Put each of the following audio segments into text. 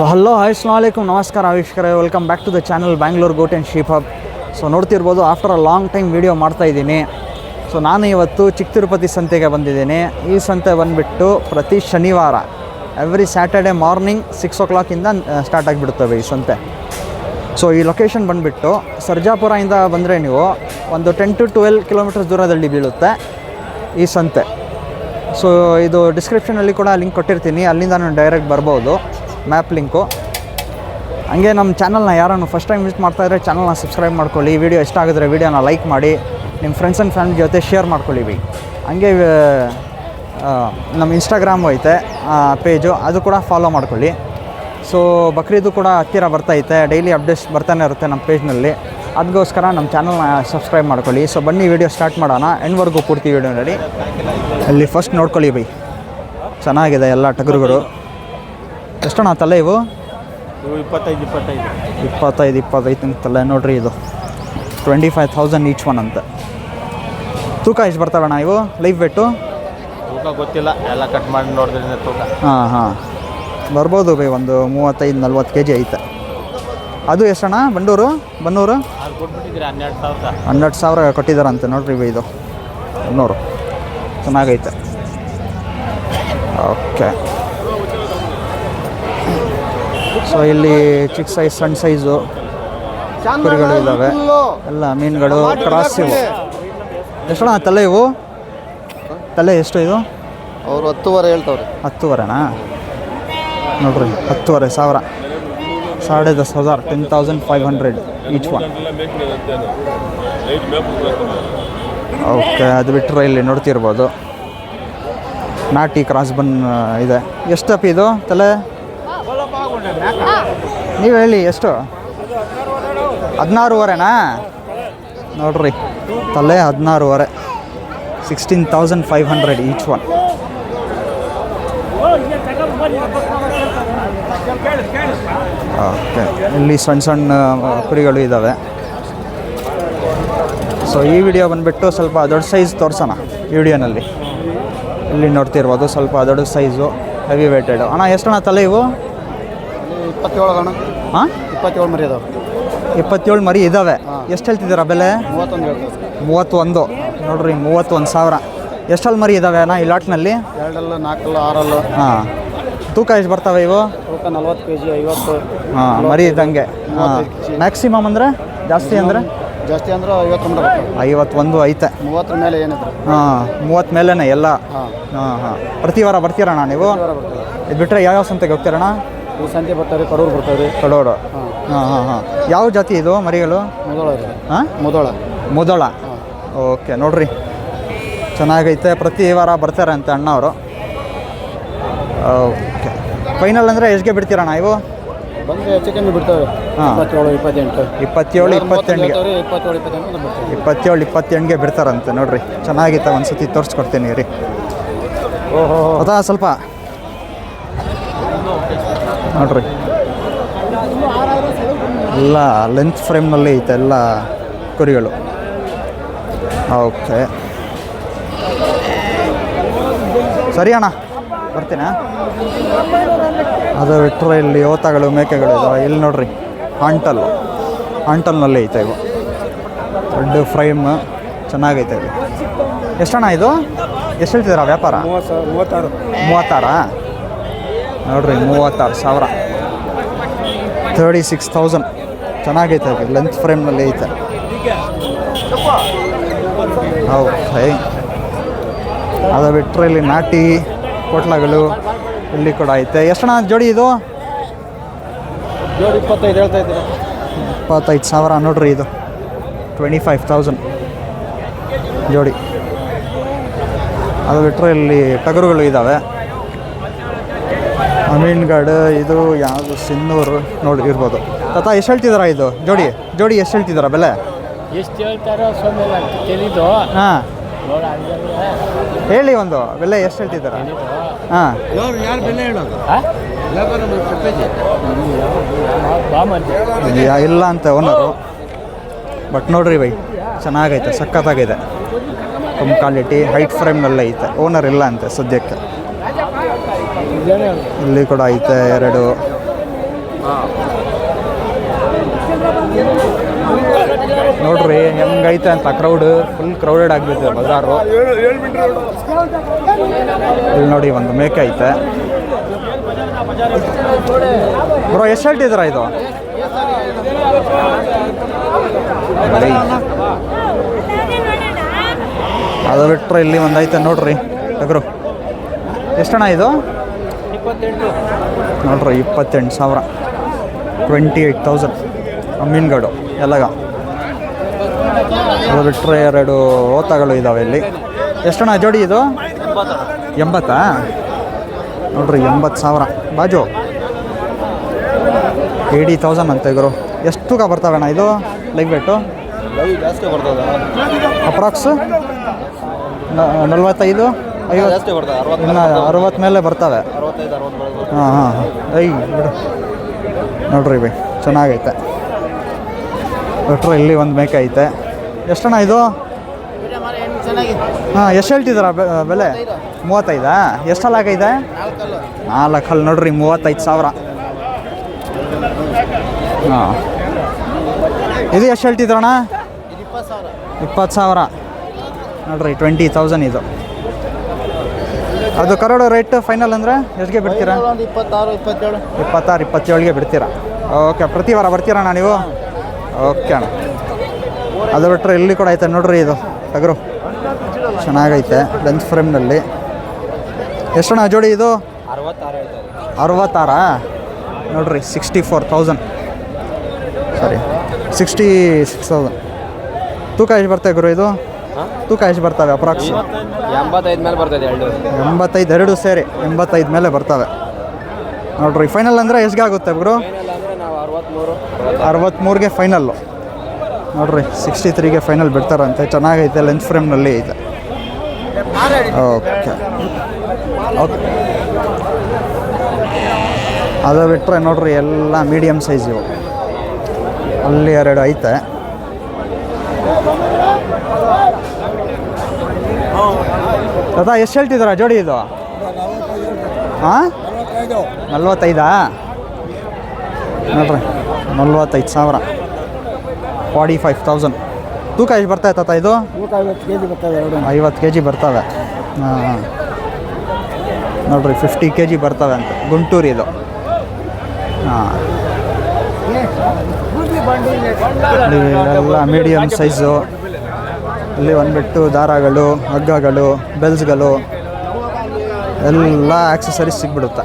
So hello hi ಅಸ್ಸಲಾಮು ಅಲೈಕುಮ್ ನಮಸ್ಕಾರ ವೀಕ್ಷಕರೇ, welcome back to the channel Bangalore goat and sheep hub. So ನೋಡ್ತಿರ್ಬೋದು, after a long time video ಮಾಡ್ತಾಯಿದ್ದೀನಿ. ಸೊ ನಾನು ಇವತ್ತು ಚಿಕ್ಕ ತಿರುಪತಿ ಸಂತೆಗೆ ಬಂದಿದ್ದೀನಿ. ಈ ಸಂತೆ ಬಂದುಬಿಟ್ಟು ಪ್ರತಿ ಶನಿವಾರ every Saturday morning 6 o'clock start ಆಗಿಬಿಡ್ತವೆ ಈ ಸಂತೆ. ಸೊ ಈ ಲೊಕೇಶನ್ ಬಂದುಬಿಟ್ಟು ಸರ್ಜಾಪುರದಿಂದ ಬಂದರೆ ನೀವು ಒಂದು 10 to 12 kilometers ದೂರದಲ್ಲಿ ಬೀಳುತ್ತೆ ಈ ಸಂತೆ. ಸೊ ಇದು ಡಿಸ್ಕ್ರಿಪ್ಷನಲ್ಲಿ ಕೂಡ ಲಿಂಕ್ ಕೊಟ್ಟಿರ್ತೀನಿ, ಅಲ್ಲಿಂದ ನಾನು ಡೈರೆಕ್ಟ್ ಬರ್ಬೋದು, ಮ್ಯಾಪ್ ಲಿಂಕು. ಹಂಗೆ ನಮ್ಮ ಚಾನಲ್ನ ಯಾರನ್ನು ಫಸ್ಟ್ ಟೈಮ್ ವಿಸಿಟ್ ಮಾಡ್ತಾಯಿದ್ರೆ ಚಾನಲ್ನ ಸಬ್ಸ್ಕ್ರೈಬ್ ಮಾಡ್ಕೊಳ್ಳಿ. ವಿಡಿಯೋ ಇಷ್ಟ ಆಗಿದ್ರೆ ವಿಡಿಯೋನ ಲೈಕ್ ಮಾಡಿ, ನಿಮ್ಮ ಫ್ರೆಂಡ್ಸ್ ಆ್ಯಂಡ್ ಫ್ಯಾಮಿಲಿ ಜೊತೆ ಶೇರ್ ಮಾಡ್ಕೊಳ್ಳಿ. ಹಂಗೆ ನಮ್ಮ ಇನ್ಸ್ಟಾಗ್ರಾಮು ಐತೆ ಪೇಜು, ಅದು ಕೂಡ ಫಾಲೋ ಮಾಡ್ಕೊಳ್ಳಿ. ಸೊ ಬಕ್ರೀದು ಕೂಡ ಹತ್ತಿರ ಬರ್ತೈತೆ, ಡೈಲಿ ಅಪ್ಡೇಟ್ಸ್ ಬರ್ತಾನೆ ಇರುತ್ತೆ ನಮ್ಮ ಪೇಜ್ನಲ್ಲಿ. ಅದಕ್ಕೋಸ್ಕರ ನಮ್ಮ ಚಾನಲ್ನ ಸಬ್ಸ್ಕ್ರೈಬ್ ಮಾಡ್ಕೊಳ್ಳಿ. ಸೊ ಬನ್ನಿ ವಿಡಿಯೋ ಸ್ಟಾರ್ಟ್ ಮಾಡೋಣ, ಎಂಡ್ವರೆಗೂ ಪೂರ್ತಿ ವಿಡಿಯೋ ನೋಡಿ. ಅಲ್ಲಿ ಫಸ್ಟ್ ನೋಡ್ಕೊಳ್ಳಿ ಬೈ, ಚೆನ್ನಾಗಿದೆ ಎಲ್ಲ ಟಗರುಗಳು. ಎಷ್ಟಣ್ಣ ತಲೆ ಇವು? 25 ತಲೆ ನೋಡ್ರಿ. ಇದು 25,000 ಈಚ್ ಒನ್ ಅಂತ. ತೂಕ ಎಷ್ಟು ಬರ್ತಾವಣ್ಣ ಇವು? ಲೈಫ್ ವೇಟು ತೂಕ ಗೊತ್ತಿಲ್ಲ, ಎಲ್ಲ ಕಟ್ ಮಾಡಿ ನೋಡಿದ್ರೆ ತೂಕ. ಹಾಂ ಬರ್ಬೋದು ಬೈ, ಒಂದು 35-40 kg ಐತೆ. ಅದು ಎಷ್ಟಣ್ಣ? ಬನ್ನೂರು 12,000 ಕೊಟ್ಟಿದ್ದಾರಂತೆ ನೋಡ್ರಿ ಬೈ. ಇದು ಬನ್ನೂರು ಚೆನ್ನಾಗೈತೆ. ಓಕೆ. ಸೊ ಇಲ್ಲಿ ಚಿಕ್ಕ ಸೈಜ್, ಸಣ್ಣ ಸೈಜು ಕುರಿಗಳು ಇದ್ದಾವೆ, ಎಲ್ಲ ಮೀನುಗಳು, ಕ್ರಾಸ್ ಇವು. ಎಷ್ಟಣ್ಣ ತಲೆ ಇವು? ತಲೆ ಎಷ್ಟು ಇದು? ಅವರು 10,000 ಹೇಳ್ತವ್ರೆ. 10,000ನಾ? ನೋಡ್ರಿ, 10,500, 10,500, 10,500 ಈಚ್ ಒನ್. ಓಕೆ. ಅದು ಬಿಟ್ಟರೆ ಇಲ್ಲಿ ನೋಡ್ತಿರ್ಬೋದು ನಾಟಿ ಕ್ರಾಸ್ ಬನ್ ಇದೆ. ಎಷ್ಟಪ್ಪ ಇದು ತಲೆ? ನೀವು ಹೇಳಿ ಎಷ್ಟು? 16,500ನಾ? ನೋಡ್ರಿ, ತಲೆ 16,500, 16,500 ಈಚ್ ಒನ್. ಓಕೆ. ಇಲ್ಲಿ ಸಣ್ಣ ಸಣ್ಣ ಕುರಿಗಳು ಇದ್ದಾವೆ. ಸೊ ಈ ವಿಡಿಯೋ ಬಂದುಬಿಟ್ಟು ಸ್ವಲ್ಪ ದೊಡ್ಡ ಸೈಜ್ ತೋರಿಸೋಣ ಈ ವಿಡಿಯೋನಲ್ಲಿ. ಇಲ್ಲಿ ನೋಡ್ತಿರ್ಬೋದು ಸ್ವಲ್ಪ ದೊಡ್ಡ ಸೈಜು, ಹೆವಿ ವೇಟೆಡ್. ಅಣ್ಣ ಎಷ್ಟಣ್ಣ ತಲೆ ಇವು? 27 ಅಣ್ಣ. ಹಾಂ, 27 ಮರಿ ಇದಾವೆ. 27 ಮರಿ ಇದ್ದಾವೆ. ಎಷ್ಟು ಹೇಳ್ತಿದ್ದೀರಾ ಬೆಲೆ? 31. ನೋಡ್ರಿ, 31,000. ಎಷ್ಟಲ್ಲಿ ಮರಿ ಇದ್ದಾವೆ ಅಣ್ಣ ಈ ಲಾಟ್ನಲ್ಲಿ? 2, 4, 6. ಹಾಂ. ತೂಕ ಎಷ್ಟು ಬರ್ತವೆ ಇವು? ತೂಕ 40 kg, 50. ಹಾಂ, ಮರಿ ಇದ್ದಂಗೆ. ಹಾಂ. ಮ್ಯಾಕ್ಸಿಮಮ್ ಅಂದರೆ ಜಾಸ್ತಿ ಅಂದರೆ? ಜಾಸ್ತಿ ಅಂದ್ರೆ 51 ಐತೆ. 30 ಮೇಲೆ ಏನಿದ್ರು? ಹಾಂ, 30 ಮೇಲೇ ಎಲ್ಲ. ಹಾಂ. ಪ್ರತಿ ವಾರ ಬರ್ತೀರಣ್ಣ ನೀವು? ಇದು ಬಿಟ್ಟರೆ ಯಾವ್ಯಾವ ಸಂತೆಗೆ ಹೋಗ್ತೀರಣ್ಣ? ಈ ಸಂತೆ ಬರ್ತಾರೆ, ಕಡೂರು ಬರ್ತಾರೆ. ಕಡೂರು. ಹಾಂ. ಯಾವ ಜಾತಿ ಇದು ಮರಿಗಳು? ಹಾಂ, ಮುದೋಳ. ಓಕೆ. ನೋಡ್ರಿ, ಚೆನ್ನಾಗೈತೆ. ಪ್ರತಿ ವಾರ ಬರ್ತಾರೆ ಅಂತ ಅಣ್ಣವರು. ಓಕೆ. ಫೈನಲ್ ಅಂದರೆ ಎಷ್ಟಿಗೆ ಬಿಡ್ತೀರಣ್ಣ ಇವು? ಬಂದರೆ ಚಿಕನ್ ಬಿಡ್ತವೆ. ಹಾಂ, 27, 28ಗೆ 28ಗೆ ಬಿಡ್ತಾರಂತೆ. ನೋಡ್ರಿ, ಚೆನ್ನಾಗಿತ್ತು. ಒಂದು ಸತಿ ತೋರಿಸ್ಕೊಡ್ತೀನಿ ರೀ. ಅದಾ ಸ್ವಲ್ಪ ನೋಡ್ರಿ, ಎಲ್ಲ ಲೆಂತ್ ಫ್ರೇಮ್ನಲ್ಲಿ ಐತೆ ಎಲ್ಲ ಕುರಿಗಳು. ಓಕೆ, ಸರಿ ಅಣ್ಣ, ಬರ್ತೀನಾ? ಅದು ಬಿಟ್ಟರೆ ಇಲ್ಲಿ ಓತಗಳು, ಮೇಕೆಗಳು ಇದಾವೆ. ಇಲ್ಲಿ ನೋಡ್ರಿ, ಆಂಟಲ್ನಲ್ಲಿ ಐತೆ ಇವು. ದೊಡ್ಡ ಫ್ರೇಮ್, ಚೆನ್ನಾಗೈತೆ ಇದು. ಎಷ್ಟಣ್ಣ ಇದು? ಎಷ್ಟು ಹೇಳ್ತಿದ್ದೀರಾ ವ್ಯಾಪಾರ? 36. ನೋಡ್ರಿ, 36,000, 36,000. ಚೆನ್ನಾಗೈತೆ ಅದು, ಲೆಂತ್ ಫ್ರೇಮ್ನಲ್ಲಿ ಐತೆ. ಓಕೆ. ಅದು ಬಿಟ್ಟರೆ ಇಲ್ಲಿ ನಾಟಿ ಕೊಟ್ಲಗಳು ಇಲ್ಲಿ ಕೂಡ ಐತೆ. ಎಷ್ಟಣ್ಣ ಜೋಡಿ ಇದು? ಜೋಡಿ 25 ಹೇಳ್ತಾ ಇದ್ದೀರಾ? 25,000 ನೋಡ್ರಿ. ಇದು 25,000 ಜೋಡಿ. ಅದು ಬಿಟ್ಟರೆ ಇಲ್ಲಿ ಟಗರುಗಳು ಇದ್ದಾವೆ. ಅಮೀನ್ಗಢ, ಇದು ಯಾವುದು ಸಿನ್ನೂರು ನೋಡಿ ಇರ್ಬೋದು. ತಾತ ಎಷ್ಟು ಹೇಳ್ತಿದ್ದಾರಾ ಇದು ಜೋಡಿ ಎಷ್ಟು ಹೇಳ್ತಿದ್ದಾರಾ ಬೆಲೆ? ಎಷ್ಟು ಹೇಳ್ತಾರೋ ತಿಳಿದು. ಹಾಂ, ಹೇಳಿ ಒಂದು ಬೆಲೆ ಎಷ್ಟು ಹೇಳ್ತಿದ್ದಾರಾ? ಹಾಂ, ಯಾರು ಬೆಲೆ ಹೇಳೋದು? ಇಲ್ಲ ಅಂತ ಓನರು. ಬಟ್ ನೋಡ್ರಿ ಬೈ, ಚೆನ್ನಾಗೈತೆ, ಸಖತ್ತಾಗಿದೆ. ಕಮ್ ಕ್ವಾಲಿಟಿ, ಹೈಟ್ ಫ್ರೇಮ್ನಲ್ಲೇ ಐತೆ. ಓನರ್ ಇಲ್ಲ ಅಂತೆ ಸದ್ಯಕ್ಕೆ. ಇಲ್ಲಿ ಕೂಡ ಐತೆ ಎರಡು. ನೋಡ್ರಿ ಹೆಂಗೈತೆ ಅಂತ ಕ್ರೌಡ್ ಫುಲ್ ಕ್ರೌಡೆಡ್ ಆಗಿಬಿಟ್ಟಿದೆ ಬಜಾರು. ಇಲ್ಲಿ ನೋಡಿ ಒಂದು ಮೇಕೆ ಐತೆ. ಬ್ರೋ ಎಷ್ಟು ಹೇಳ್ತಿದ್ದೀರಾ ಇದು? ಅದು ಬಿಟ್ಟರೆ ಇಲ್ಲಿ ಒಂದು ಐತೆ ನೋಡ್ರಿ ಟಗರು. ಎಷ್ಟಣ್ಣ ಇದು? 28. ನೋಡ್ರಿ 28,000, 28,000 ಮೀನುಗಳು ಎಲ್ಲಗ. ಅದು ಬಿಟ್ಟರೆ 2 ಓತಗಳು ಇದ್ದಾವೆ ಇಲ್ಲಿ. ಎಷ್ಟಣ್ಣ ಜೋಡಿ ಇದು? 80. ನೋಡ್ರಿ 80,000 ಬಾಜು 80,000 ಅಂತ ಗುರು. ಎಷ್ಟು ತೂಕ ಬರ್ತವೆ ಅಣ್ಣ ಇದು ಲೈವ್ ವೇಟು? ಜಾಸ್ತಿ ಬರ್ತದೆ. ಅಪ್ರಾಕ್ಸ್ 45, 50 ಜಾಸ್ತಿ ಬರ್ತದೆ. ಇನ್ನು 60 ಮೇಲೆ ಬರ್ತವೆ. 65, 60 ಹಾಂ ಹಾಂ ಐ ಬಿಡು. ನೋಡ್ರಿ ಬೈ ಚೆನ್ನಾಗೈತೆ. ಬಿಟ್ರೆ ಇಲ್ಲಿ ಒಂದು ಮೇಕೆ ಐತೆ. ಎಷ್ಟಣ್ಣ ಇದು? ಹಾಂ ಎಷ್ಟು ಹೇಳ್ತಿದ್ದೀರಾ ಬೆಲೆ? 35. ಎಷ್ಟಲ್ಲ ಆಗೈತೆ? 4 ಹಲ್ಲು ನೋಡ್ರಿ 35,000. ಹಾಂ ಇದು ಎಷ್ಟು ಹೇಳ್ತಿದ್ರಣ್ಣ? 20,000 ನೋಡ್ರಿ 20,000 ಇದು. ಅದು ಕರೋಡು ರೇಟ್ ಫೈನಲ್ ಅಂದರೆ ಎಷ್ಟಿಗೆ ಬಿಡ್ತೀರಾ? 26, 27. 26, 27ಗೆ ಬಿಡ್ತೀರಾ? ಓಕೆ. ಪ್ರತಿ ವಾರ ಬರ್ತೀರಣ್ಣ ನೀವು? ಓಕೆ ಅಣ್ಣ. ಅದು ಬಿಟ್ಟರೆ ಇಲ್ಲಿ ಕೂಡ ಐತೆ ನೋಡ್ರಿ ಇದು ಟಗರು ಚೆನ್ನಾಗೈತೆ ಲೆನ್ಸ್ ಫ್ರೇಮ್ನಲ್ಲಿ. ಎಷ್ಟಣ್ಣ ಜೋಡಿ ಇದು? 66. ನೋಡ್ರಿ 64,000, ಸಾರಿ 66,000. ತೂಕ ಎಷ್ಟು ಬರ್ತವೆ ಗುರು ಇದು? ತೂಕ ಎಷ್ಟು ಬರ್ತವೆ ಅಪ್ರಾಕ್ಸ್? 85 ಮೇಲೆ ಬರ್ತದೆ. 85 2 ಸೇರಿ 85 ಮೇಲೆ ಬರ್ತವೆ ನೋಡ್ರಿ. ಫೈನಲ್ ಅಂದರೆ ಎಷ್ಟಿಗೆ ಆಗುತ್ತೆ ಗುರು? ನಾವು 63ಗೆ ಫೈನಲ್ಲು ನೋಡ್ರಿ. 63ಗೆ ಫೈನಲ್ ಬಿಡ್ತಾರಂತೆ. ಚೆನ್ನಾಗೈತೆ ಲೆನ್ಸ್ ಫ್ರೇಮ್ನಲ್ಲಿ ಐತೆ. Okay okay. ಅದು ಬಿಟ್ಟರೆ ನೋಡ್ರಿ ಎಲ್ಲ ಮೀಡಿಯಮ್ ಸೈಜ್ ಇವು. ಅಲ್ಲಿ 2 ಐತೆ. ಅದ ಎಷ್ಟು ಹೇಳ್ತಿದ್ದೀರಾ ಜೋಡಿ ಇದು? ಹಾಂ 45. ನೋಡ್ರಿ 45,000, 45,000. ತೂಕ ಎಷ್ಟು ಬರ್ತಾಯಿತ್ತು ತಾತ ಇದು? 50 kg ಬರ್ತದೆ. 50 kg ಬರ್ತವೆ. ಹಾಂ ನೋಡ್ರಿ 50 kg ಬರ್ತವೆ ಅಂತ. ಗುಂಟೂರು ಇದು. ಹಾಂ ಎಲ್ಲ ಮೀಡಿಯಮ್ ಸೈಜು. ಇಲ್ಲಿ ಬಂದುಬಿಟ್ಟು ದಾರಗಳು, ಹಗ್ಗಗಳು, ಬೆಲ್ಸ್ಗಳು ಎಲ್ಲ ಆಕ್ಸೆಸರೀಸ್ ಸಿಗ್ಬಿಡುತ್ತೆ.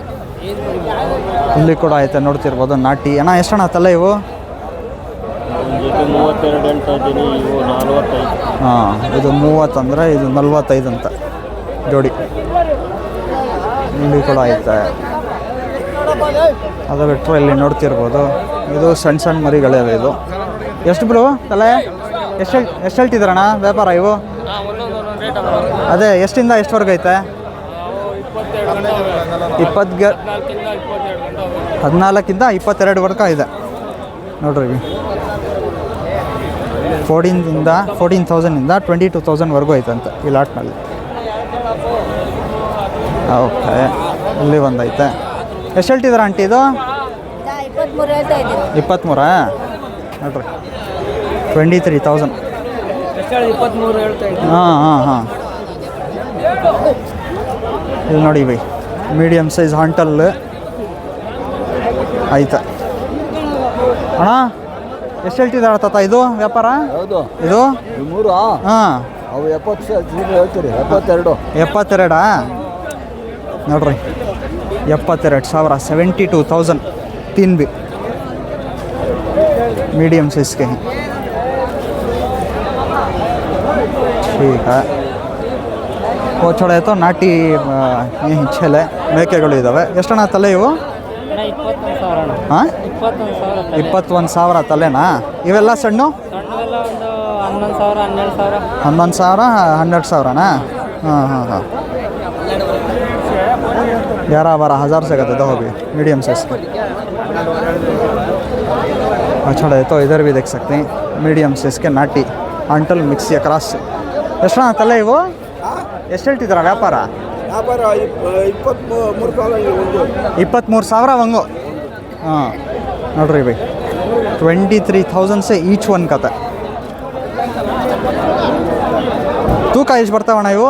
ಇಲ್ಲಿ ಕೂಡ ಐತೆ ನೋಡ್ತಿರ್ಬೋದು ನಾಟಿ. ಅಣ್ಣ ಎಷ್ಟಣ್ಣ ತಲೆ ಇವು? 32 ಹೇಳ್ತಾ ಇದ್ದೀನಿ. ಇವು 45. ಹಾಂ ಇದು 30 ಅಂದರೆ ಇದು 45 ಅಂತ ಜೋಡಿ. ಇಲ್ಲಿ ಕೂಡ ಐತೆ. ಅದು ಬಿಟ್ಟರೆ ಇಲ್ಲಿ ನೋಡ್ತಿರ್ಬೋದು ಇದು ಸಣ್ಣ ಸಣ್ಣ ಮರಿಗಳಿವೆ. ಇದು ಎಷ್ಟು ಬ್ರೋ ತಲೆ? ಎಷ್ಟು ಹೇಳ್ತಿದ್ದೀರಣ್ಣ ವ್ಯಾಪಾರ ಇವು? ಅದೇ ಎಷ್ಟಿಂದ ಎಷ್ಟುವರೆಗೂ ಐತೆ? 14ರಿಂದ 22ವರೆಗೂ ಇದೆ ನೋಡ್ರಿ. 14,000ಇಂದ 22,000ವರೆಗೂ ಐತಂತೆ ಈ ಲಾಟ್ನಲ್ಲಿ. ಓಕೆ. ಇಲ್ಲಿ ಒಂದೈತೆ. ಎಷ್ಟು ಹೇಳ್ತಿದ್ದೀರ ಆಂಟಿ ಇದು? 23 ನೋಡ್ರಿ 23,000. ಹಾಂ ಹಾಂ ಹಾಂ. ಇಲ್ಲಿ ನೋಡಿ ಬೈ ಮೀಡಿಯಮ್ ಸೈಜ್ ಹಾಂಟಲ್ ಐತೆ. ಅಣ್ಣ ಎಷ್ಟು ಹೇಳ್ತಿದ್ದಾರೆ ತಾತ ಇದು ವ್ಯಾಪಾರ? ಹೌದು. ಇದು 3. ಹಾಂ ಅವು 70 ಹೇಳ್ತೀರಿ. 72. 72 ನೋಡ್ರಿ 72,000, 72,000 3 भी मीडियम साइज के हैं. ठीक है. वो छोड़ा है तो नाटी छेಲೆ ಮೇಕೆಗಳು ಇದ್ದಾವೆ. ಎಷ್ಟಣ್ಣ ತಲೆ ಇವು? ಹಾಂ 21,000 ತಲೆನಾ? ಇವೆಲ್ಲ ಸಣ್ಣ 11,000, 12,000ನಾ? ಹಾಂ ಹಾಂ ಹಾಂ. 11-12 से कहते दो भी मीडियम साइज के. अच्छा है तो इधर भी देख सकते हैं मीडियम साइज के नाटी अंटल मिक्सी क्रॉस. ಎಷ್ಟು ತಲೆ ಇವು? ಎಷ್ಟು ಹೇಳ್ತಿದ್ದೀರಾ ವ್ಯಾಪಾರ? 23,000 ಒಂದು. ಹಾಂ ನೋಡ್ರಿ ಬೈ 23,000 ಈಚ್ ಒನ್ ಕತೆ. ತೂಕ ಎಷ್ಟು ಬರ್ತಾವಣ್ಣ ಇವು?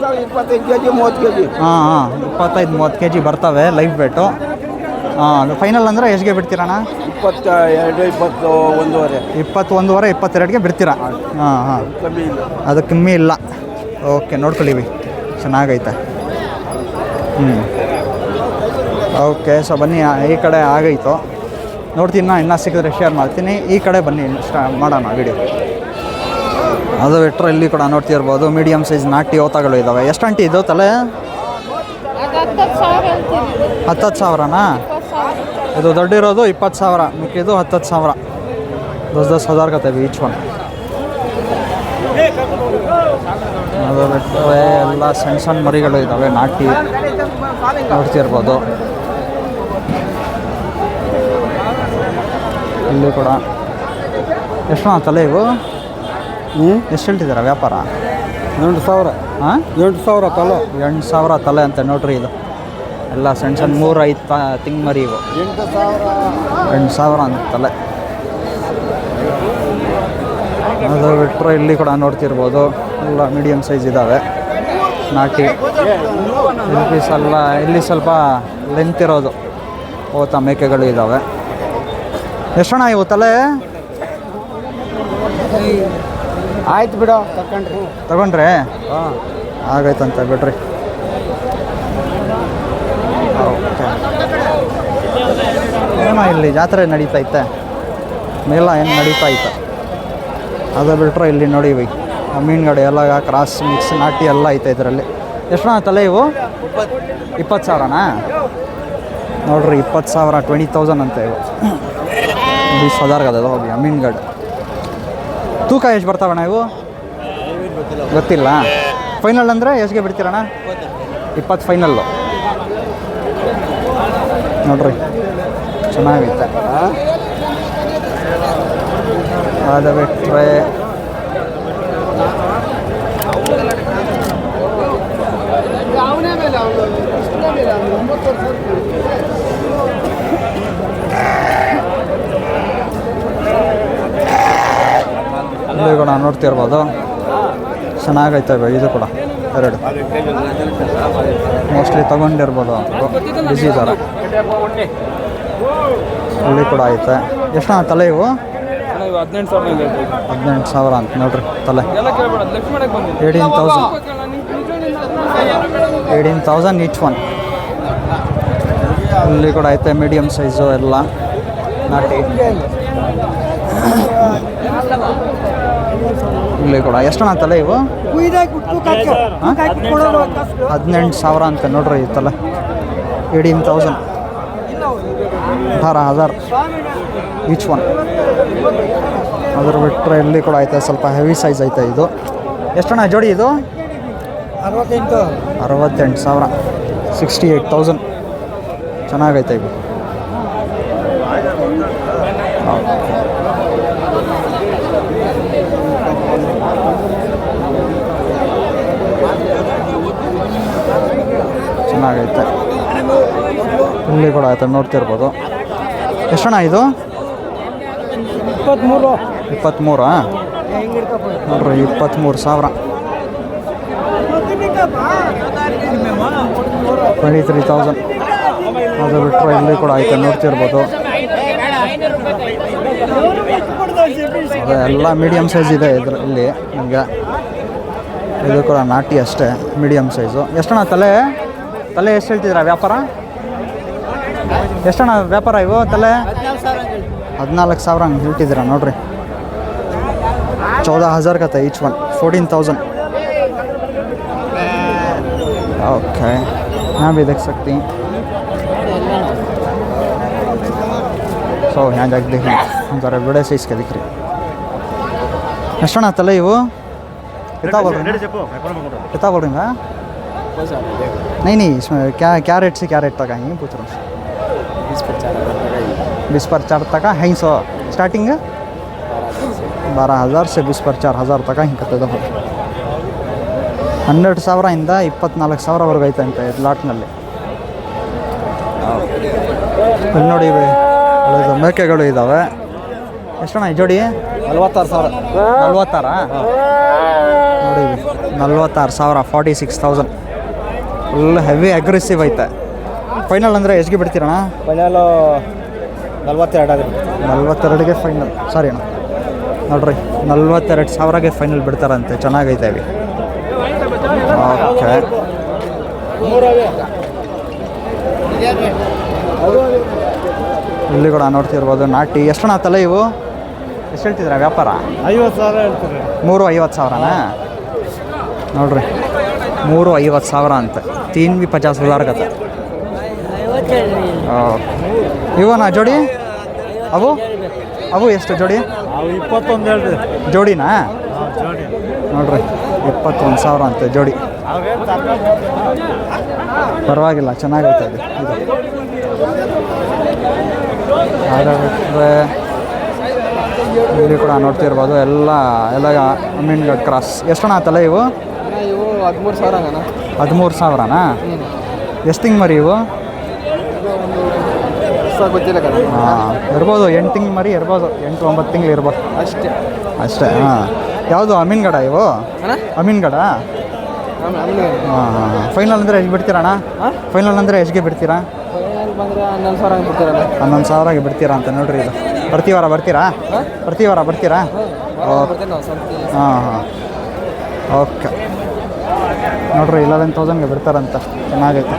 25 kg 30 kg. ಹಾಂ 25-30 kg ಬರ್ತವೆ ಲೈಫ್ ವೇಟು. ಫೈನಲ್ ಅಂದರೆ ಎಷ್ಟಿಗೆ ಬಿಡ್ತೀರಣ್ಣ? 22 21 22ಗೆ ಬಿಡ್ತೀರಾ? ಹಾಂ ಕಮ್ಮಿ ಇಲ್ಲ. ಅದು ಕಮ್ಮಿ ಇಲ್ಲ. ಓಕೆ ನೋಡ್ಕೊಳ್ಳಿವಿ, ಚೆನ್ನಾಗೈತೆ. ಓಕೆ ಸೊ ಬನ್ನಿ, ಈ ಕಡೆ ಆಗೈತು ನೋಡ್ತೀನಿ. ಇನ್ನೂ ಸಿಕ್ಕಿದ್ರೆ ಶೇರ್ ಮಾಡ್ತೀನಿ. ಈ ಕಡೆ ಬನ್ನಿ ಮಾಡೋಣ ವಿಡಿಯೋ. ಅದು ಬಿಟ್ಟರೆ ಇಲ್ಲಿ ಕೂಡ ನೋಡ್ತಿರ್ಬೋದು ಮೀಡಿಯಮ್ ಸೈಜ್ ನಾಟಿ ಓತಗಳು ಇದ್ದಾವೆ. ಎಷ್ಟು ಅಂಟಿ ಇದು ತಲೆ? 10,000ನಾ? ಇದು ದೊಡ್ಡಿರೋದು 20,000, ಮಿಕ್ಕಿದು 10,000. 10,000 ಕತೆ ಈಚ್ ಒನ್. ಅದು ಬಿಟ್ಟರೆ ಎಲ್ಲ ಸಣ್ಣ ಸಣ್ಣ ಮರಿಗಳು ಇದ್ದಾವೆ ನಾಟಿ ನೋಡ್ತಿರ್ಬೋದು. ಇಲ್ಲಿ ಕೂಡ ಎಷ್ಟು ತಲೆ ಇವು? ಎಷ್ಟು ಹೇಳ್ತಿದ್ದೀರಾ ವ್ಯಾಪಾರ? 8,000. ಹಾಂ 8,000 ತಲೆ. 8,000 ತಲೆ ಅಂತ ನೋಡ್ರಿ. ಇದು ಎಲ್ಲ ಸಣ್ಣ ಸಣ್ಣ 3-5 ತಿಂಗ್ ಮರಿ ಇವು. 8,000 ಅಂತ ತಲೆ. ಅದು ಬಿಟ್ಟರೆ ಇಲ್ಲಿ ಕೂಡ ನೋಡ್ತಿರ್ಬೋದು ಎಲ್ಲ ಮೀಡಿಯಮ್ ಸೈಜ್ ಇದ್ದಾವೆ ನಾಟಿ. ಇಲ್ಲಿ ಸ್ವಲ್ಪ ಲೆಂತ್ ಇರೋದು ಓತ ಮೇಕೆಗಳು ಇದ್ದಾವೆ. ಎಷ್ಟಣ್ಣ ಇವು ತಲೆ? ಆಯ್ತು ಬಿಡು, ತಗೊಂಡ್ರೆ ಹಾಂ ಆಗೈತಂತ ಬಿಡ್ರಿ. ಓಕೆ, ಏನೋ ಇಲ್ಲಿ ಜಾತ್ರೆ ನಡೀತೈತೆ, ಮೇಳ ಏನು ನಡೀತಾಯ್ತೆ. ಅದು ಬಿಟ್ರೆ ಇಲ್ಲಿ ನೋಡಿ ಬೈ ಮೀನುಗಡೆ ಎಲ್ಲ ಕ್ರಾಸ್ ಮಿಕ್ಸ್ ನಾಟಿ ಎಲ್ಲ ಐತೆ ಇದರಲ್ಲಿ. ಎಷ್ಟಣ್ಣ ತಲೆ ಇವು? 20,000ನಾ? ನೋಡ್ರಿ 20,000, 20,000 ಅಂತ ಇವು. 20,000 ಕದ ಹೋಗಿ ಮೀನುಗಡೆ. ತೂಕ ಎಷ್ಟು ಬರ್ತಾವಣ್ಣ ಇವು? ಗೊತ್ತಿಲ್ಲ. ಫೈನಲ್ ಅಂದರೆ ಎಷ್ಟಿಗೆ ಬಿಡ್ತೀರಣ್ಣ? 20 ಫೈನಲ್ಲು. ನೋಡ್ರಿ ಚೆನ್ನಾಗೈತೆ. ಅದು ಬಿಟ್ಟರೆ ಇಲ್ಲಿ ಕೂಡ ನೋಡ್ತಿರ್ಬೋದು ಚೆನ್ನಾಗೈತೆ ಇದು ಕೂಡ. ಎರಡು ಮೋಸ್ಟ್ಲಿ ತೊಗೊಂಡಿರ್ಬೋದು, ಬಿಸಿ ಇದ್ದಾರೆ. ಇಲ್ಲಿ ಕೂಡ ಐತೆ. ಎಷ್ಟು ತಲೆ ಇವು? 18,000 ಅಂತ ನೋಡ್ರಿ ತಲೆ. 18,000 ಈಚ್ ಒನ್. ಇಲ್ಲಿ ಕೂಡ ಐತೆ ಮೀಡಿಯಮ್ ಸೈಜು ಎಲ್ಲ ನಾಟಿ. ಇಲ್ಲಿ ಕೂಡ ಎಷ್ಟಣ್ಣ ತಲೆ ಇವು? 18,000 ಅಂತ ನೋಡ್ರಿ ಈ ತಲೆ. 18,000, 18,000 ಈಚ್ ಒನ್. ಅದ್ರ ಬಿಟ್ಟರೆ ಇಲ್ಲಿ ಕೂಡ ಐತೆ ಸ್ವಲ್ಪ ಹೆವಿ ಸೈಜ್ ಐತೆ ಇದು. ಎಷ್ಟಣ್ಣ ಜೋಡಿ ಇದು? 68,000, 68,000. ಚೆನ್ನಾಗೈತೆ ಇವು. ಚೆನ್ನಾಗೈತೆ. ಇಲ್ಲಿ ಕೂಡ ಆಯ್ತು ನೋಡ್ತಿರ್ಬೋದು. ಎಷ್ಟಣ್ಣ ಇದು? 23. ನೋಡ್ರಿ 23,000, 23,000. ಅದು ಬಿಟ್ಟರೆ ಇಲ್ಲಿ ಕೂಡ ಆಯ್ತು ನೋಡ್ತಿರ್ಬೋದು. ಎಲ್ಲ ಮೀಡಿಯಮ್ ಸೈಜ್ ಇದೆ ಇಲ್ಲಿ ನಿಮಗೆ. ಇದು ಕೂಡ ನಾಟಿ ಅಷ್ಟೇ, ಮೀಡಿಯಮ್ ಸೈಜು. ಎಷ್ಟಣ್ಣ ತಲೆ? ತಲೆ ಎಷ್ಟು ಹೇಳ್ತಿದ್ದೀರಾ ವ್ಯಾಪಾರ? ಎಷ್ಟಣ್ಣ ವ್ಯಾಪಾರ ಇವು ತಲೆ? 14,000 ಹಂಗೆ ಹೇಳ್ತಿದ್ದೀರಾ ನೋಡ್ರಿ. 14,000 ಕತೆ ಈಚ್ ಒನ್, 14,000. ओके, यहाँ भी देख सकती हैं. सो यहाँ जाके देखें ज़रा बड़े साइज़ के दिख रही. एष्टಣ್ಣ तले इवु कितना बोल रहे हैं? कितना बोल रहे हैं? नहीं इसमें क्या रेट से क्या रेट तक है पूछ रहा हूँ. 20 पर 4 तक है 100 स्टार्टिंग 12,000 से 20 पर 4,000 तक ಹಿಂಗೆ ಕತ್ತದ. 12,000 ಇಂದ 24,000 ಐತೆ ಅಂತ ಲಾಟ್ನಲ್ಲಿ. ಇಲ್ಲಿ ನೋಡಿ ಒಳ್ಳೆದು ಮೇಕೆಗಳು ಇದ್ದಾವೆ. ಎಷ್ಟಣ್ಣ ಈ ಜೋಡಿ? 46,000. 46 ನೋಡಿ, 46,000, 46,000. ಫುಲ್ ಹೆವಿ ಅಗ್ರೆಸಿವ್ ಐತೆ. ಫೈನಲ್ ಅಂದರೆ ಎಷ್ಟಿಗೆ ಬಿಡ್ತೀರಣ್ಣ? ಫೈನಲು 42 ಆಗುತ್ತೆ. 42ಗೆ ಫೈನಲ್. ಸಾರಿ ಅಣ್ಣ, ನೋಡ್ರಿ 42,000ಗೆ ಫೈನಲ್ ಬಿಡ್ತಾರಂತೆ. ಚೆನ್ನಾಗೈತೆ ಅವಿ. ಓಕೆ, ಇಲ್ಲಿ ಕೂಡ ನೋಡ್ತಿರ್ಬೋದು ನಾಟಿ. ಎಷ್ಟಣ್ಣ ತಲೆ ಇವು? ಎಷ್ಟು ಹೇಳ್ತಿದ್ರ ವ್ಯಾಪಾರ? 50,000 ಹೇಳ್ತಾರೆ. 3,50,000ನಾ? ನೋಡ್ರಿ 3,50,000 ಅಂತ. 3,50,000 ಗತ. ಇವನ ಜೋಡಿ ಅವು ಎಷ್ಟು ಜೋಡಿ? 21 ಹೇಳ್ತೀವಿ ಜೋಡಿನಾ? ನೋಡ್ರಿ 21,000 ಅಂತೆ ಜೋಡಿ. ಪರವಾಗಿಲ್ಲ, ಚೆನ್ನಾಗೈತೆ ಅದು. ಹಾಗಾದರೆ ಇಲ್ಲಿ ಕೂಡ ನೋಡ್ತಿರ್ಬೋದು ಎಲ್ಲ ಅಮೀನ್ಗಢ ಕ್ರಾಸ್. ಎಷ್ಟಣ್ಣ ತಲೆ ಇವು? ಇವು 13,000. 13,000ನಾ? ಎಷ್ಟು ತಿಂಗ್ ಮರಿ ಇವು? ಗೊತ್ತಿಲ್ಲ. ಹಾಂ, ಇರ್ಬೋದು 8 ತಿಂಗ್ಳು ಮರಿ ಇರ್ಬೋದು, 8-9 ತಿಂಗಳು ಇರ್ಬೋದು ಅಷ್ಟೇ. ಹಾಂ, ಯಾವುದು ಅಮೀನ್ಗಢ ಇವು? ಅಮೀನ್ಗಢ. ಹಾಂ, ಫೈನಲ್ ಅಂದರೆ ಎಷ್ಟು ಬಿಡ್ತೀರಣ್ಣ? ಫೈನಲ್ ಅಂದರೆ ಎಷ್ಟಿಗೆ ಬಿಡ್ತೀರಾ? 11,000ಗೆ ಬಿಡ್ತೀರಾ ಅಂತ. ನೋಡ್ರಿ, ಇದು ಪ್ರತಿ ವಾರ ಬರ್ತೀರಾ? ಪ್ರತಿ ವಾರ ಬರ್ತೀರಾ? ಹಾಂ, ಓಕೆ. ನೋಡ್ರಿ 11,000ಗೆ ಬಿಡ್ತಾರಂತ. ಚೆನ್ನಾಗೈತೆ.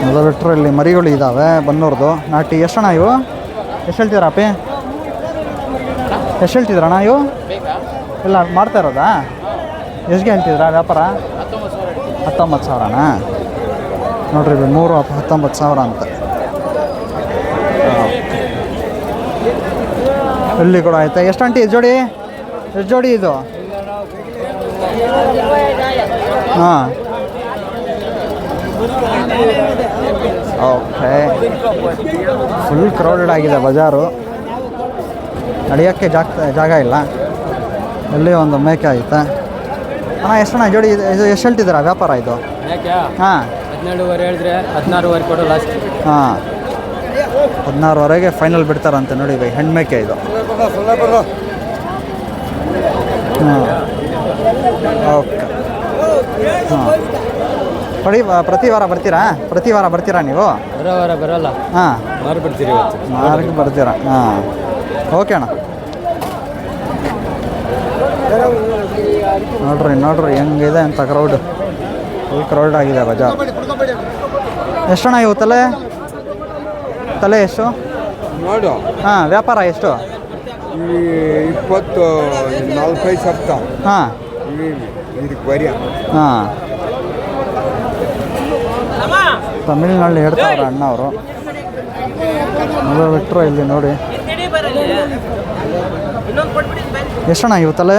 ಅದು ಬಿಟ್ಟರೆ ಇಲ್ಲಿ ಮರಿಗಳು ಇದ್ದಾವೆ ಬನ್ನೂರ್ದು ನಾಟಿ. ಎಷ್ಟಣ್ಣ ಇವು? ಎಷ್ಟು ಹೇಳ್ತಿದ್ದೀರಾ ಅಪ್ಪಿ? ಎಷ್ಟು ಹೇಳ್ತಿದ್ರಣ್ಣ ಇವು? ಇಲ್ಲ ಮಾಡ್ತಾ ಇರೋದಾ? ಎಷ್ಟಿಗೆ ಹೇಳ್ತಿದ್ರಾ ವ್ಯಾಪಾರ? 19,000ನಾ? ನೋಡ್ರಿ 19,000 ಅಂತ. ಇಲ್ಲಿ ಕೂಡ ಆಯ್ತಾ? ಎಷ್ಟು ಅಂಟಿ ಜೋಡಿ? ಎಷ್ಟು ಜೋಡಿ ಇದು? ಹಾಂ, ಓಕೆ. ಫುಲ್ ಕ್ರೌಡೆಡ್ ಆಗಿದೆ ಬಜಾರು, ನಡೆಯೋಕ್ಕೆ ಜಾಗ ಇಲ್ಲ. ಎಲ್ಲಿ ಒಂದು ಮೇಕೆ ಆಯ್ತಾ? ಅಣ್ಣ ಎಷ್ಟಣ್ಣ ಜೋಡಿ? ಇದು ಎಷ್ಟು ಹೇಳ್ತಿದ್ದೀರಾ ವ್ಯಾಪಾರ ಇದು? ಹಾಂ, 12,500 ಹೇಳಿದ್ರೆ 16,500 ಕೊಡು ಲಾಸ್ಟ್. ಹಾಂ, 16,000ಗೆ ಫೈನಲ್ ಬಿಡ್ತಾರಂತೆ. ನೋಡಿ ಬೈ, ಹೆಣ್ಮೇಕೆ ಇದು. ಹಾಂ, ಓಕೆ. ಹಾಂ, ಪ್ರತಿ ವಾರ ಬರ್ತೀರಾ? ಪ್ರತಿ ವಾರ ಬರ್ತೀರಾ ನೀವು? ವಾರ ಬರಲ್ಲ. ಹಾಂ, ಮಾರ್ಬಿಡ್ತೀರಿ ಮಾರ್ಗೆ ಬರ್ತೀರಾ? ಹಾಂ, ಓಕೆ ಅಣ್ಣ. ನೋಡ್ರಿ ಹೆಂಗಿದೆ ಅಂತ ಕ್ರೌಡ್. ಫುಲ್ ಕ್ರೌಡ್ ಆಗಿದೆ ಬಜಾರ್. ಎಷ್ಟಣ್ಣ ಇವು ತಲೆ ಎಷ್ಟು? ನೋಡು. ಹಾಂ, ವ್ಯಾಪಾರ ಎಷ್ಟು? 24 ಸಪ್ತ. ಹಾಂ, ಇದಕ್ಕೆ ಬರೀ. ಹಾಂ, ತಮಿಳ್ನಲ್ಲಿ ಹೇಳ್ತಾವ್ರೆ ಅಣ್ಣವರು. ಅದು ಬಿಟ್ಟರು ಇಲ್ಲಿ ನೋಡಿ. ಎಷ್ಟಣ್ಣ ಇವು ತಲೆ?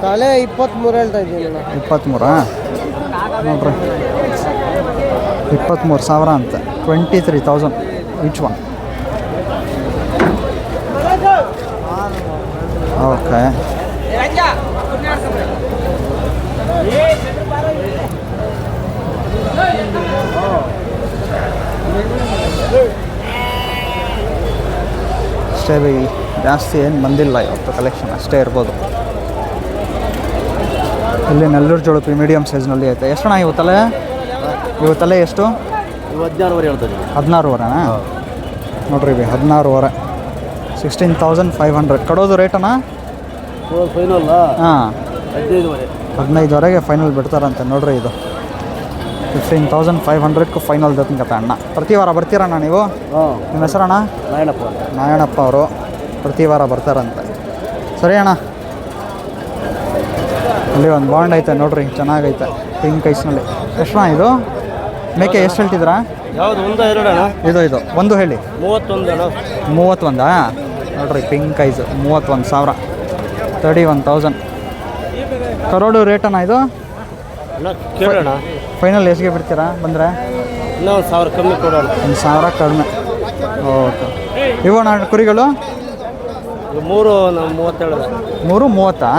23 ಹೇಳ್ತಾ ಇದ್ದೀನಿ. 23? ನೋಡ್ರಿ 23,000 ಅಂತ. 23,000 ಈಚ್ ಒನ್. ಓಕೆ. ಅಷ್ಟೇ ಬೈ, ಜಾಸ್ತಿ ಏನು ಬಂದಿಲ್ಲ ಇವತ್ತು ಕಲೆಕ್ಷನ್. ಅಷ್ಟೇ ಇರ್ಬೋದು. ಇಲ್ಲಿ ನೆಲ್ಲೂರು ಜೋಳಪಿ ಮೀಡಿಯಮ್ ಸೈಜ್ನಲ್ಲಿ ಐತೆ. ಎಷ್ಟಣ್ಣ ಇವು ತಲೆ ಎಷ್ಟು? 16,500 ಹೇಳ್ತಾರೆ. 16,500ನಾ? ನೋಡ್ರಿ ಬಿ 16,500. 16,500 ಕಡೋದು ರೇಟಣ್ಣ? ಫೈನಲ್. ಹಾಂ, 15,500 ಫೈನಲ್ ಬಿಡ್ತಾರಂತೆ. ನೋಡ್ರಿ ಇದು 15,500ಕ್ಕೂ ಫೈನಲ್ ದತ್ತಂಗತ್ತ ಅಣ್ಣ. ಪ್ರತಿ ವಾರ ಬರ್ತೀರಣ್ಣ ನೀವು? ನಿಮ್ಮ ಹೆಸರಣ್ಣ? ನಾರಾಯಣಪ್ಪ ಅವರು. ಪ್ರತಿ ವಾರ ಬರ್ತಾರಂತೆ. ಸರಿ ಅಣ್ಣ. ಇಲ್ಲಿ ಒಂದು ಬಾಂಡ್ ಐತೆ ನೋಡ್ರಿ, ಚೆನ್ನಾಗೈತೆ ಪಿಂಕ್ ಐಸ್ನಲ್ಲಿ. ಎಷ್ಟಣ್ಣ ಇದು ಮೇಕೆ? ಎಷ್ಟು ಹೇಳ್ತಿದ್ರಾ? ಯಾವುದು? 1-2 ಇದು ಒಂದು ಹೇಳಿ. 31. 31? ನೋಡ್ರಿ ಪಿಂಕ್ ಐಸ್ 31,000. 31,000 ಕರೋಡು ರೇಟಣ್ಣ ಇದು? ಕೇಳೋಣ. ಫೈನಲ್ ಎಷ್ಟಿಗೆ ಬಿಡ್ತೀರಾ ಬಂದರೆ? ಇನ್ನೂ 1,000 ಕಮ್ಮಿ ಕೊಡೋಣ. 1,000 ಕಡಿಮೆ. ಓಕೆ. ಇವು ನಾಡು ಕುರಿಗಳು? 3,30.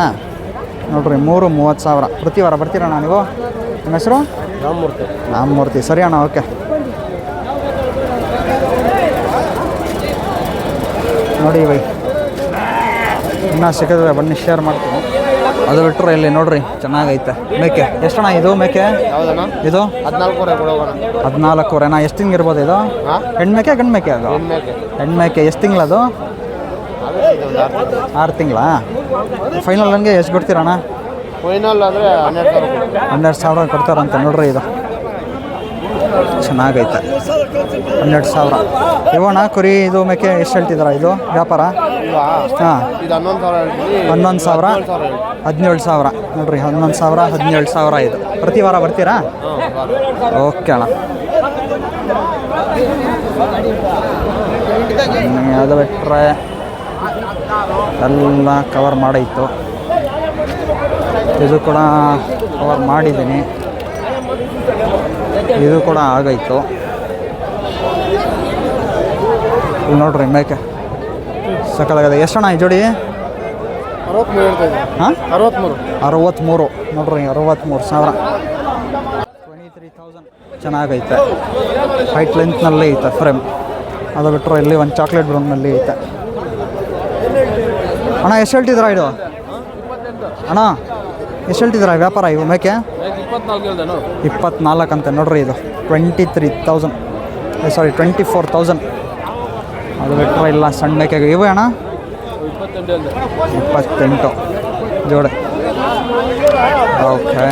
ನೋಡ್ರಿ 3,30,000. ಪ್ರತಿ ವಾರ ಬರ್ತೀರಣ್ಣ ನೀವು? ನಿಮ್ಮ ಹೆಸರು? ರಾಮಮೂರ್ತಿ. ಸರಿ ಅಣ್ಣ, ಓಕೆ. ನೋಡಿ ಬೈ, ಇನ್ನೂ ಸಿಕ್ಕಿದ್ರೆ ಬನ್ನಿ ಶೇರ್ ಮಾಡ್ತೀನಿ. ಅದು ಬಿಟ್ಟರೆ ಇಲ್ಲಿ ನೋಡ್ರಿ ಚೆನ್ನಾಗೈತೆ ಮೇಕೆ. ಎಷ್ಟಣ್ಣ ಇದು ಮೇಕೆ? ಯಾವ್ದಣ್ಣ? ಇದು 14 ಕೊಡೋಣ. 14 ಎಷ್ಟು ತಿಂಗಳು ಇರ್ಬೋದು ಇದು? ಹೆಣ್ಮೇಕೆ ಗಂಡು ಮೇಕೆ? ಅದು ಹೆಣ್ಮೇಕೆ. ಎಷ್ಟು ತಿಂಗಳದು? 6 ತಿಂಗಳ. ಫೈನಲ್ ನನಗೆ ಎಷ್ಟು ಕೊಡ್ತೀರಣ್ಣ? ಫೈನಲ್ ಅಂದರೆ 12,000 ಕೊಡ್ತಾರಂತೆ ನೋಡ್ರಿ. ಇದು ಚೆನ್ನಾಗೈತೆ, 12,000. ಇವಣ್ಣ ಕುರಿ ಇದು ಮೇಕೆ ಎಷ್ಟು ಹೇಳ್ತಿದ್ದೀರಾ ಇದು ವ್ಯಾಪಾರ? ಹಾಂ, 11,000, 17,000 ನೋಡ್ರಿ. 11,000, 17,000 ಇದು. ಪ್ರತಿ ವಾರ ಬರ್ತೀರಾ? ಓಕೆ ಅಣ್ಣ. ಅದು ಬಿಟ್ಟರೆ ಎಲ್ಲ ಕವರ್ ಮಾಡೈತು. ಇದು ಕೂಡ ಕವರ್ ಮಾಡಿದ್ದೀನಿ. ಇದು ಕೂಡ ಆಗೈತು. ಇಲ್ಲಿ ನೋಡ್ರಿ ಮೇಕೆ ಸಕಲಾಗದೆ. ಎಷ್ಟಣ್ಣ ಈ ಜೋಡಿ? 63. ಹಾಂ, 63 ನೋಡ್ರಿ. 63,000, 23,000. ಚೆನ್ನಾಗೈತೆ. ಹೈಟ್ ಲೆಂತ್ನಲ್ಲಿ ಐತೆ ಫ್ರೇಮ್. ಅದು ಬಿಟ್ಟರೆ ಇಲ್ಲಿ ಒಂದು ಚಾಕ್ಲೇಟ್ ಬ್ರೌನ್ನಲ್ಲಿ ಐತೆ. ಅಣ್ಣ ಎಷ್ಟು ಹೇಳ್ತಿದ್ದೀರಾ ಇದು? ಅಣ್ಣ ಎಷ್ಟು ಹೇಳ್ತಿದ್ದೀರಾ ವ್ಯಾಪಾರ ಇವು ಮೇಕೆ? 24 ಅಂತೆ ನೋಡ್ರಿ. ಇದು 23,000, ಸಾರಿ 24,000. ಅದು ಬಿಟ್ಟರೆ ಇಲ್ಲ ಸಣ್ಣ ಮೇಕೆಗೆ. ಇವು ಅಣ್ಣ 28 ಜೋಡೆ. ಓಕೆ,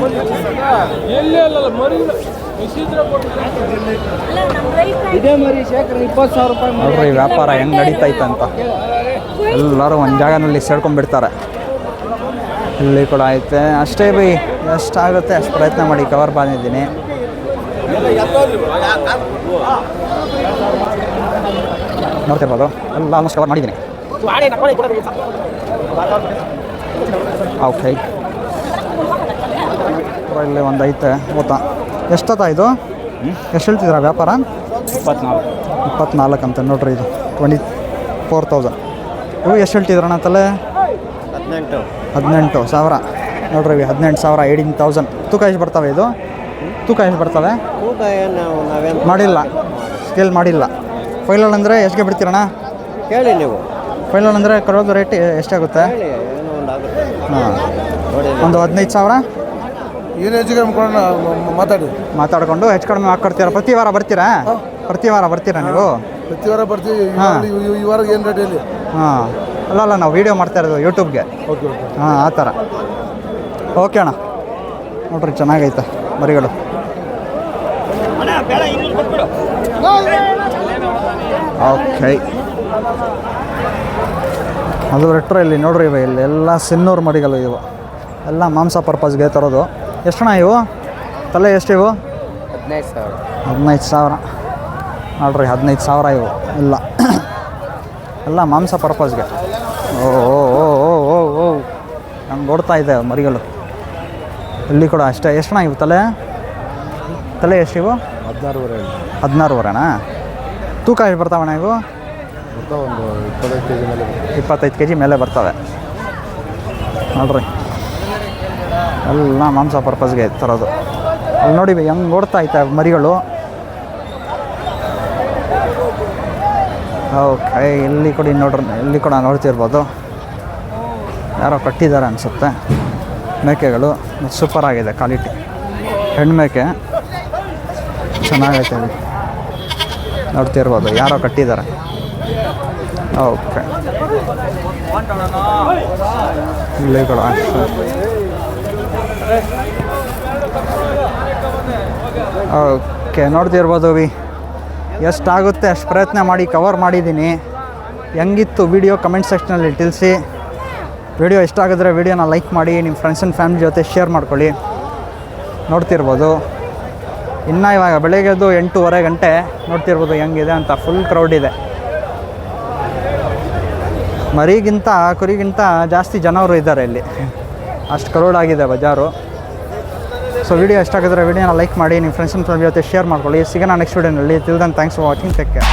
ನೋಡ್ರಿ ವ್ಯಾಪಾರ ಹೆಂಗೆ ನಡೀತೈತೆ ಅಂತ. ಎಲ್ಲರೂ ಒಂದು ಜಾಗನಲ್ಲಿ ಸೇರ್ಕೊಂಡ್ಬಿಡ್ತಾರೆ. ಇಲ್ಲಿ ಕೂಡ ಐತೆ. ಅಷ್ಟೇ ಬೈ, ಎಷ್ಟಾಗುತ್ತೆ ಅಷ್ಟು ಪ್ರಯತ್ನ ಮಾಡಿ ಕವರ್ ಬಂದಿದ್ದೀನಿ. ನೋಡ್ತಿರ್ಬೋದು ಎಲ್ಲ ಆಲ್ಮೋಸ್ಟ್ ಕವರ್ ಮಾಡಿದ್ದೀನಿ. ಓಕೆ, ಇಲ್ಲಿ ಒಂದು ಐತೆ. ಗೊತ್ತಾ ಎಷ್ಟತ್ತ ಇದು? ಎಷ್ಟು ಹೇಳ್ತಿದ್ದೀರಾ ವ್ಯಾಪಾರ? 24 ಅಂತ ನೋಡ್ರಿ. ಇದು 24,000. ಇವು ಎಷ್ಟು ಹೇಳ್ತಿದ್ರಣ್ಣ ತಲೆ? 18,000 ನೋಡ್ರಿ. 18,000, 18,000. ತೂಕ ಎಷ್ಟು ಬರ್ತವೆ ಇದು? ತೂಕ ಎಷ್ಟು ಬರ್ತವೆ? ಮಾಡಿಲ್ಲ, ಸ್ಕೇಲ್ ಮಾಡಿಲ್ಲ. ಫೈನಲ್ ಅಂದರೆ ಎಷ್ಟಿಗೆ ಬಿಡ್ತೀರಣ್ಣ? ಹೇಳಿ ನೀವು. ಫೈನಲ್ ಅಂದರೆ ಕೊಡೋದು ರೇಟ್ ಎಷ್ಟಾಗುತ್ತೆ? ಹಾಂ, ಒಂದು 15,000. ಏನು ಹೆಚ್ಚು ಕಮ್ಮಿ ಮಾತಾಡಿಕೊಂಡು ಹೆಚ್ಚು ಕಡಿಮೆ ಹಾಕ್ಕೊಡ್ತೀರಾ? ಪ್ರತಿ ವಾರ ಬರ್ತೀರಾ? ಪ್ರತಿ ವಾರ ಬರ್ತೀರಾ ನೀವು? ಪ್ರತಿ ವಾರ ಬರ್ತೀವಿ. ಈ ವಾರ ಏನು ರೇಟ್ ಹೇಳಿ? ಹಾಂ, ಅಲ್ಲ ನಾವು ವೀಡಿಯೋ ಮಾಡ್ತಾ ಇರೋದು ಯೂಟ್ಯೂಬ್ಗೆ. ಓಕೆ. ಹಾಂ, ಆ ಥರ. ಓಕೆ ಅಣ್ಣ, ನೋಡ್ರಿ ಚೆನ್ನಾಗೈತೆ ಮರಿಗಳು. ಓಕೆ, ಅದು ಬಿಟ್ಟರೆ ಇಲ್ಲಿ ನೋಡ್ರಿ ಇವು ಇಲ್ಲಿ ಎಲ್ಲ ಸಿನ್ನೂರು ಮರಿಗಳು. ಇವು ಎಲ್ಲ ಮಾಂಸ ಪರ್ಪಸ್ಗೆ ತರೋದು. ಎಷ್ಟಣ್ಣ ಇವು ತಲೆ? ಎಷ್ಟು ಇವು? 15,000 ನೋಡ್ರಿ. 15,000 ಇವು ಇಲ್ಲ. ಎಲ್ಲ ಮಾಂಸ ಪರ್ಪಸ್ಗೆ. ಓ ಓ ಓ ಓ ಓ ಓ ನಂಗೆ ಓಡ್ತಾ ಇದೆ ಮರಿಗಳು. ಇಲ್ಲಿ ಕೂಡ ಅಷ್ಟೇ. ಎಷ್ಟಣ್ಣ ಇವು ತಲೆ? ಎಷ್ಟು ಇವು? 16,500. ತೂಕ ಎಷ್ಟು ಬರ್ತಾವಣ್ಣ ಇವು? 25 kg ಮೇಲೆ ಬರ್ತವೆ ನೋಡ್ರಿ. ಎಲ್ಲ ಮಾಂಸ ಪರ್ಪಸ್ಗೆ ತರೋದು. ಅಲ್ಲಿ ನೋಡಿ ಹೆಂಗೆ ಓಡ್ತಾ ಐತೆ ಮರಿಗಳು. ಓಕೆ, ಇಲ್ಲಿ ಕೂಡ ನೋಡ್ರಿ. ಇಲ್ಲಿ ಕೂಡ ನೋಡ್ತಿರ್ಬೋದು ಯಾರೋ ಕಟ್ಟಿದ್ದಾರೆ ಅನಿಸುತ್ತೆ ಮೇಕೆಗಳು. ಸೂಪರ್ ಆಗಿದೆ ಕ್ವಾಲಿಟಿ. ಹೆಣ್ಮೇಕೆ ಚೆನ್ನಾಗೈತೆ. ಇಲ್ಲಿ ನೋಡ್ತಿರ್ಬೋದು ಯಾರೋ ಕಟ್ಟಿದ್ದಾರೆ. ಓಕೆ, ಇಲ್ಲಿ ಕೂಡ ಓಕೆ ನೋಡ್ತಿರ್ಬೋದು. ಎಷ್ಟಾಗುತ್ತೆ ಅಷ್ಟು ಪ್ರಯತ್ನ ಮಾಡಿ ಕವರ್ ಮಾಡಿದ್ದೀನಿ. ಹೆಂಗಿತ್ತು ವಿಡಿಯೋ ಕಮೆಂಟ್ ಸೆಕ್ಷನಲ್ಲಿ ತಿಳಿಸಿ. ವಿಡಿಯೋ ಇಷ್ಟ ಆಗಿದ್ರೆ ವಿಡಿಯೋನ ಲೈಕ್ ಮಾಡಿ, ನಿಮ್ಮ ಫ್ರೆಂಡ್ಸ್ ಆ್ಯಂಡ್ ಫ್ಯಾಮಿಲಿ ಜೊತೆ ಶೇರ್ ಮಾಡ್ಕೊಳ್ಳಿ. ನೋಡ್ತಿರ್ಬೋದು ಇನ್ನು ಇವಾಗ ಬೆಳಗ್ಗೆದ್ದು 8:30 ಗಂಟೆ. ನೋಡ್ತಿರ್ಬೋದು ಹೆಂಗಿದೆ ಅಂತ. ಫುಲ್ ಕ್ರೌಡ್ ಇದೆ. ಮರಿಗಿಂತ ಕುರಿಗಿಂತ ಜಾಸ್ತಿ ಜನರು ಇದ್ದಾರೆ ಇಲ್ಲಿ. ಅಷ್ಟು ಕ್ರೌಡ್ ಆಗಿದೆ ಬಜಾರು. ಸೊ ವಿಡಿಯೋ ಇಷ್ಟ ಆಗಿದ್ರೆ ವಿಡಿಯೋನ ಲೈಕ್ ಮಾಡಿ, ನಿಮ್ಮ ಫ್ರೆಂಡ್ಸ್ ಆ್ಯಂಡ್ ಫ್ಯಾಮಿಲಿ ಜೊತೆ ಶೇರ್ ಮಾಡ್ಕೊಳ್ಳಿ. ಸಿಗೋಣ ನೆಕ್ಸ್ಟ್ ವಿಡಿಯೋನಲ್ಲಿ. Till then thanks for watching. Take care.